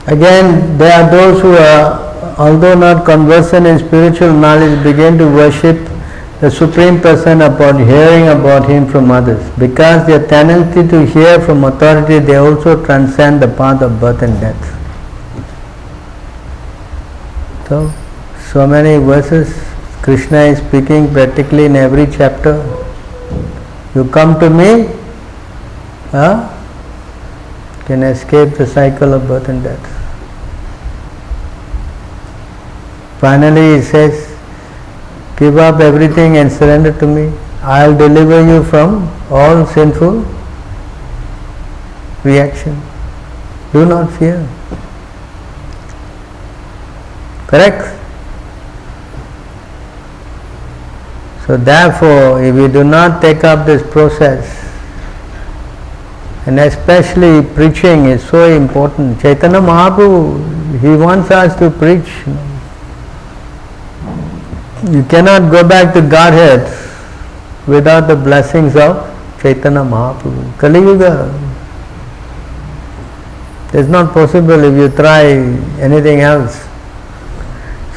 Again, there are those who are, although not conversant in spiritual knowledge, begin to worship the Supreme Person upon hearing about Him from others. Because their tendency to hear from authority, they also transcend the path of birth and death. So many verses, Krishna is speaking practically in every chapter. You come to me, can escape the cycle of birth and death. Finally he says, give up everything and surrender to me. I will deliver you from all sinful reaction. Do not fear. Correct? So therefore, if we do not take up this process, and especially preaching is so important. Chaitanya Mahaprabhu, he wants us to preach. You cannot go back to Godhead without the blessings of Chaitanya Mahaprabhu. Kali Yuga. It's not possible if you try anything else.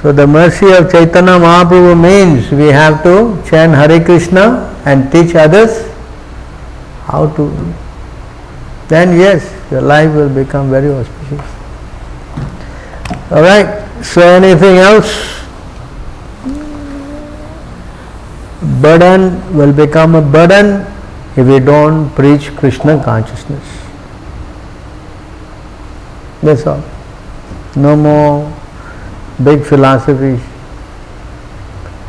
So the mercy of Chaitanya Mahaprabhu means we have to chant Hare Krishna and teach others how to. Then yes, your life will become very auspicious. Alright, so anything else? Burden will become a burden if we don't preach Krishna consciousness. That's all. No more big philosophy.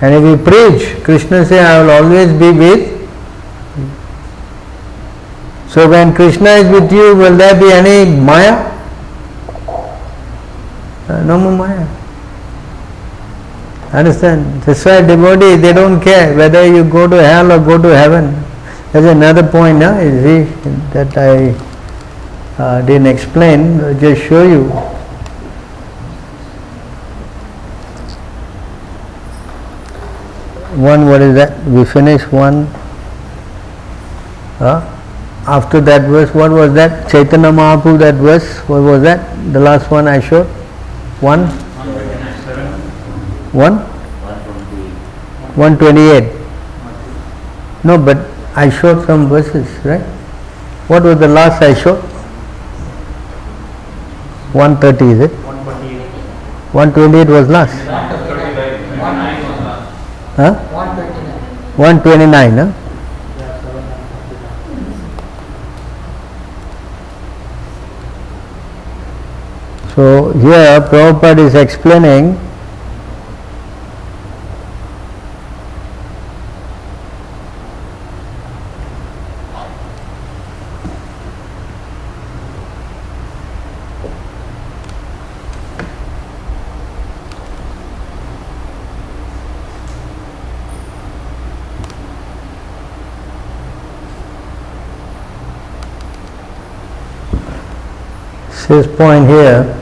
And if we preach, Krishna says, I will always be with. So when Krishna is with you, will there be any Maya? No more Maya. Understand? That's why devotees, they don't care whether you go to hell or go to heaven. There's another point you see, that I didn't explain, I'll just show you. one, what is that? We finished one. After that verse, what was that? Chaitanya Mahaprabhu, that verse, what was that? The last one I showed? 1? 128. No, but I showed some verses, right? What was the last I showed? 130, is it? 128 was last. 129, huh? So here Prabhupada is explaining this point here.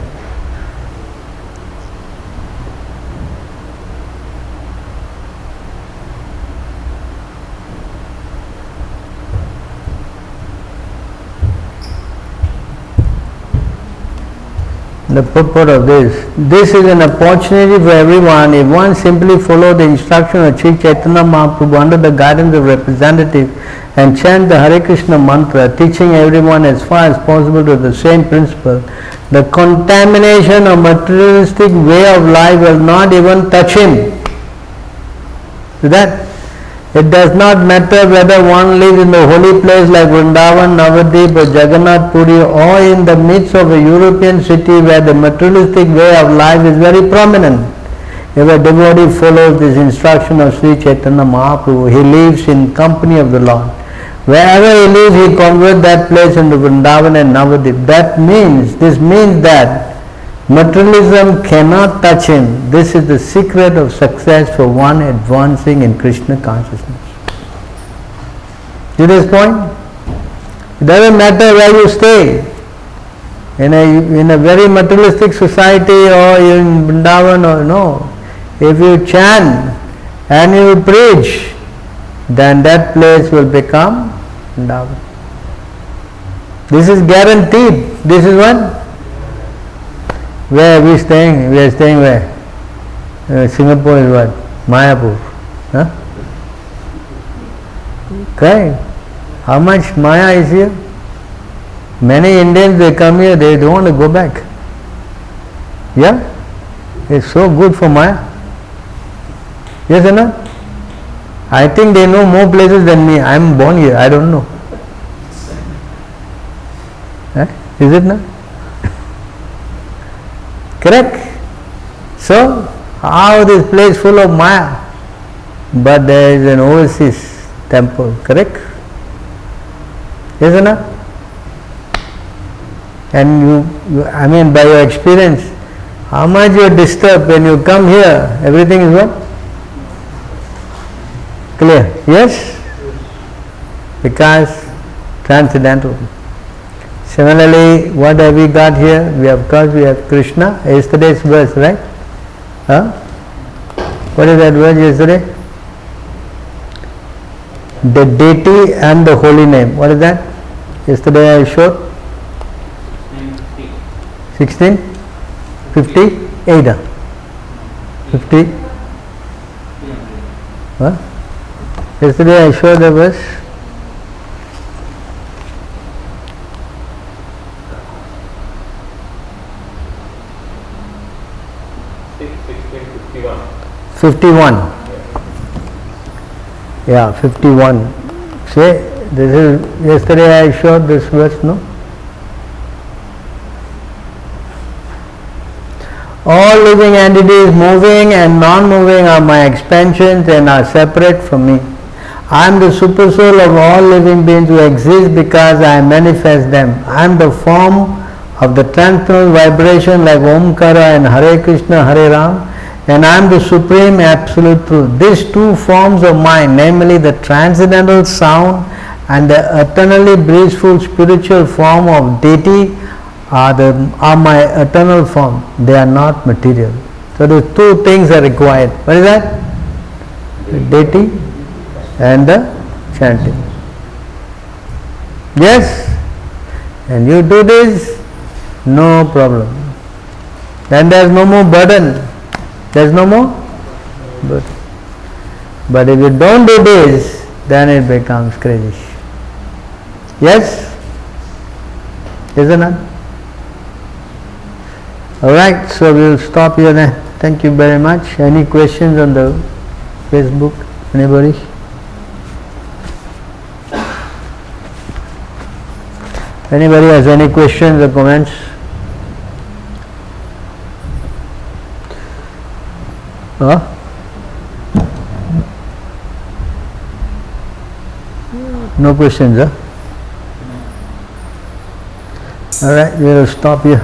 The purport of this is an opportunity for everyone if one simply follow the instruction of Sri Chaitanya Mahaprabhu under the guidance of representative and chant the Hare Krishna mantra, teaching everyone as far as possible to the same principle. The contamination of materialistic way of life will not even touch him. See that? It does not matter whether one lives in the holy place like Vrindavan, Navadvip or Jagannath Puri, or in the midst of a European city where the materialistic way of life is very prominent. If a devotee follows this instruction of Sri Chaitanya Mahaprabhu, he lives in company of the Lord. Wherever he lives, he converts that place into Vrindavan and Navadvip. This means that materialism cannot touch him. This is the secret of success for one advancing in Krishna consciousness. See this point? It doesn't matter where you stay. In a very materialistic society or in Vrindavan or no. If you chant and you preach, then that place will become Vrindavan. This is guaranteed. This is what? Where are we staying? We are staying where? Singapore is what? Mayapur. Huh? Okay. How much Maya is here? Many Indians, they come here, they don't want to go back. Yeah? It's so good for Maya. Yes or no? I think they know more places than me. I am born here, I don't know. Is it not? Correct? So, how this place full of Maya, but there is an overseas temple, correct? Isn't it? And I mean by your experience, how much you are disturbed when you come here, everything is what? Clear? Yes? Because transcendental. Similarly, what have we got here? We have Krishna, yesterday's verse, right? Huh? What is that verse yesterday? The deity and the holy name. What is that? Yesterday I showed? 16? 50? 8? 50? Huh? Yesterday I showed the verse. Yeah, 51. Say, this is, yesterday I showed this verse, no? All living entities, moving and non-moving, are my expansions and are separate from me. I am the super soul of all living beings who exist because I manifest them. I am the form of the transcendental vibration like Omkara and Hare Krishna, Hare Ram, and I am the supreme absolute truth. These two forms of mine, namely the transcendental sound and the eternally blissful spiritual form of deity, are my eternal form. They are not material. So the two things are required. What is that? the deity and the chanting. Yes? And you do this, no problem. Then there is no more burden. There is no more burden. But if you don't do this, then it becomes crazy. Yes? Isn't it? Alright, so we will stop here then. Thank you very much. Any questions on the Facebook? Anybody? Anybody has any questions or comments? Huh? No questions, huh? Alright, we will stop here.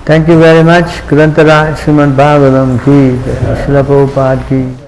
Thank you very much. Grantharaj Srimad Bhagavatam ki, Srila Prabhupada ki.